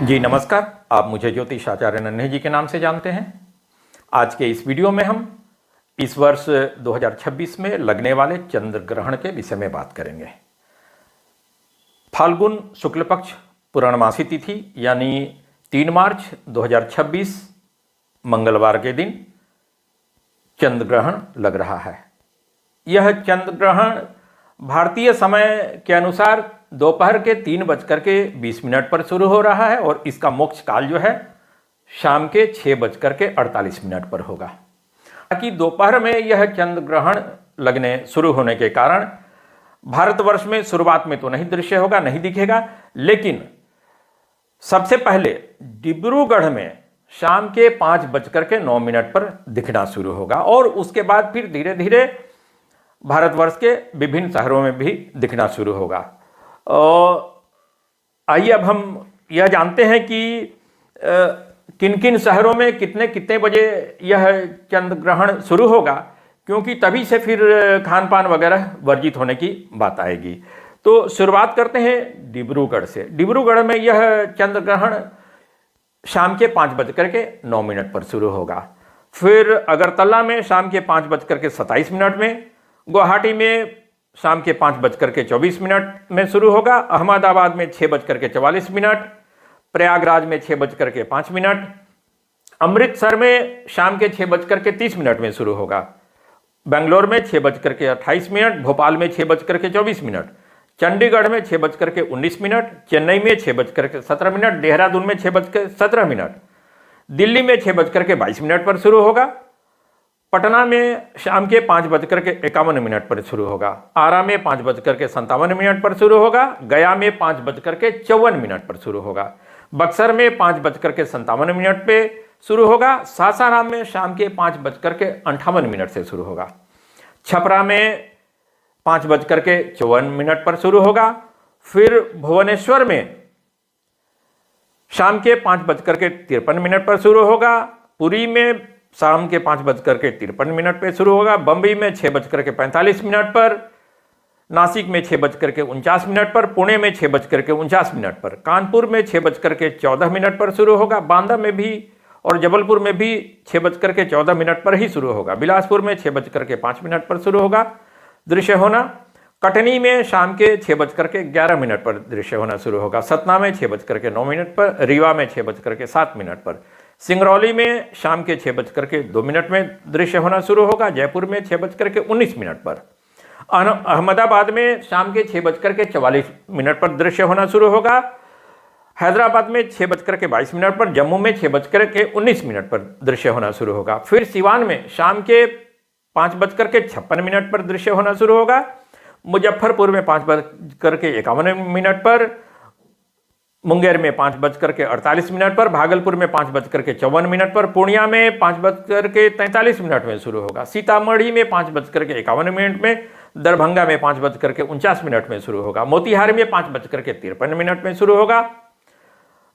जी नमस्कार। आप मुझे ज्योतिष आचार्य नन्हे जी के नाम से जानते हैं। आज के इस वीडियो में हम इस वर्ष 2026 में लगने वाले चंद्र ग्रहण के विषय में बात करेंगे। फाल्गुन शुक्ल पक्ष पूर्णमासी तिथि यानी 3 मार्च 2026 मंगलवार के दिन चंद्र ग्रहण लग रहा है। यह चंद्र ग्रहण भारतीय समय के अनुसार दोपहर के 3:20 पर शुरू हो रहा है और इसका मोक्ष काल जो है शाम के 6:48 पर होगा। ताकि दोपहर में यह चंद्र ग्रहण लगने शुरू होने के कारण भारतवर्ष में शुरुआत में तो नहीं दृश्य होगा, नहीं दिखेगा, लेकिन सबसे पहले डिब्रूगढ़ में शाम के 5:09 पर दिखना शुरू होगा और उसके बाद फिर धीरे धीरे भारतवर्ष के विभिन्न शहरों में भी दिखना शुरू होगा। आइए अब हम यह जानते हैं कि किन किन शहरों में कितने कितने बजे यह चंद्र ग्रहण शुरू होगा, क्योंकि तभी से फिर खान पान वगैरह वर्जित होने की बात आएगी। तो शुरुआत करते हैं डिब्रूगढ़ से। डिब्रूगढ़ में यह चंद्र ग्रहण शाम के 5:09 पर शुरू होगा। फिर अगरतला में शाम के 5:27 में, गुवाहाटी में शाम के 5:24 में शुरू होगा, अहमदाबाद में 6:44, प्रयागराज में 6:05, अमृतसर में शाम के 6:30 में शुरू होगा, बेंगलोर में 6:28, भोपाल में 6:24, चंडीगढ़ में 6:19, चेन्नई में 6:17, देहरादून में 6:17, दिल्ली में 6:22 पर शुरू होगा, पटना में शाम के 5:51 पर शुरू होगा, आरा में 5:57 पर शुरू होगा, गया में 5:54 पर शुरू होगा, बक्सर में 5:57 पे शुरू होगा, सासाराम में शाम के 5:58 से शुरू होगा, छपरा में 5:54 पर शुरू होगा, फिर भुवनेश्वर में शाम के 5:53 पर शुरू होगा, पुरी में शाम के 5:53 पे शुरू होगा, बम्बई में 6:45 पर, नासिक में 6:49 पर, पुणे में 6:49 पर, कानपुर में 6:14 पर शुरू होगा, बांदा में भी और जबलपुर में भी 6:14 पर ही शुरू होगा, बिलासपुर में 6:05 पर शुरू होगा दृश्य होना, कटनी में शाम के 6:11 पर दृश्य होना शुरू होगा, सतना में 6:09 पर, रीवा में 6:07 पर, सिंगरौली में शाम के 6:02 में दृश्य होना शुरू होगा, जयपुर में 6:19 पर, अहमदाबाद में शाम के 6:44 पर दृश्य होना शुरू होगा, हैदराबाद में 6:22 पर, जम्मू में 6:19 पर दृश्य होना शुरू होगा, फिर सिवान में शाम के 5:56 पर दृश्य होना शुरू होगा, मुजफ्फरपुर में 5:51 पर, मुंगेर में 5:48 पर, भागलपुर में 5:54 पर, पूर्णिया में 5:43 में शुरू होगा, सीतामढ़ी में 5:51 में, दरभंगा में 5:49 में शुरू होगा, मोतिहारी में 5:53 में शुरू होगा,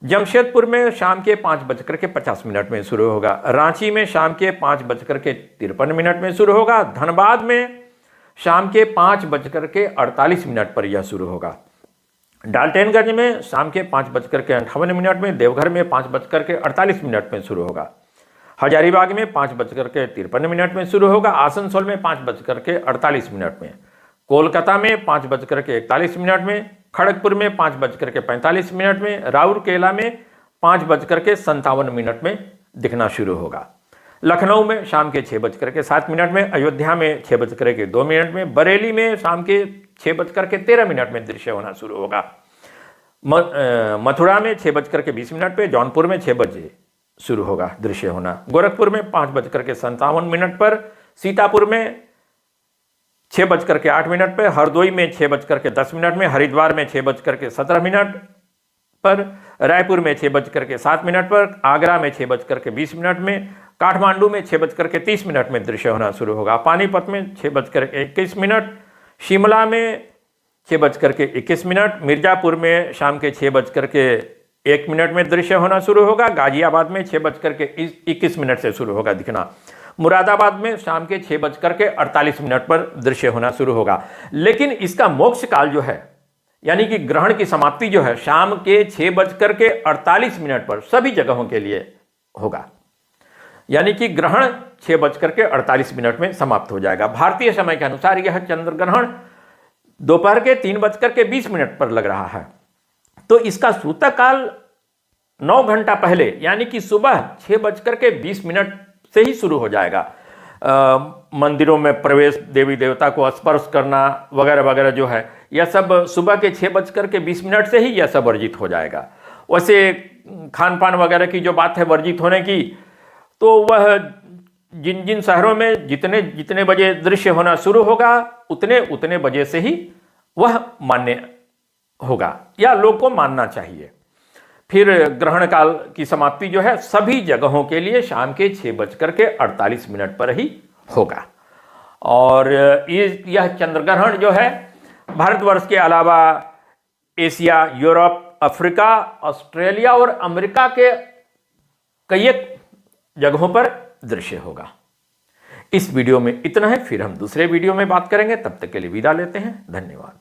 जमशेदपुर में शाम के 5:50 में शुरू होगा, रांची में शाम के 5:53 में शुरू होगा, धनबाद में शाम के 5:48 पर यह शुरू होगा, डाल्टनगंज में शाम के 5:58 में, देवघर में 5:48 में शुरू होगा, हजारीबाग में 5:53 में शुरू होगा, आसनसोल में 5:48 में, कोलकाता में 5:41 में, खड़गपुर में 5:45 में, राउरकेला में 5:57 में दिखना शुरू होगा, लखनऊ में शाम के 6:07 में, अयोध्या में 6:02 में, बरेली में शाम के 6:13 में दृश्य होना शुरू होगा, मथुरा में 6:20 पे, जौनपुर में 6 बजे शुरू होगा दृश्य होना, गोरखपुर में 5:57 पर, सीतापुर में 6:08 पे, हरदोई में 6:10 में, हरिद्वार में 6:17 पर, रायपुर में 6:07 पर, आगरा में 6:20 में, काठमांडू में 6:30 में दृश्य होना शुरू होगा, पानीपत में 6:21, शिमला में 6:21, मिर्जापुर में शाम के 6:01 में दृश्य होना शुरू होगा, गाजियाबाद में 6:21 से शुरू होगा दिखना, मुरादाबाद में शाम के 6:48 पर दृश्य होना शुरू होगा। लेकिन इसका मोक्ष काल जो है यानी कि ग्रहण की समाप्ति जो है शाम के 6:48 पर सभी जगहों के लिए होगा। यानी कि ग्रहण 6:48 में समाप्त हो जाएगा। भारतीय समय के अनुसार यह चंद्र ग्रहण दोपहर के 3:20 पर लग रहा है। तो इसका सूतकाल 9 घंटा पहले यानी कि सुबह 6:20 से ही शुरू हो जाएगा। मंदिरों में प्रवेश, देवी देवता को स्पर्श करना वगैरह वगैरह जो है, यह सब सुबह के 6:20 से ही यह सब वर्जित हो जाएगा। वैसे खान पान वगैरह की जो बात है वर्जित होने की, तो वह जिन जिन शहरों में जितने जितने बजे दृश्य होना शुरू होगा उतने उतने बजे से ही वह मान्य होगा या लोग को मानना चाहिए। फिर ग्रहण काल की समाप्ति जो है सभी जगहों के लिए शाम के 6:48 पर ही होगा। और यह चंद्र ग्रहण जो है भारतवर्ष के अलावा एशिया, यूरोप, अफ्रीका, ऑस्ट्रेलिया और अमेरिका के कई जगहों पर दृश्य होगा। इस वीडियो में इतना है, फिर हम दूसरे वीडियो में बात करेंगे। तब तक के लिए विदा लेते हैं। धन्यवाद।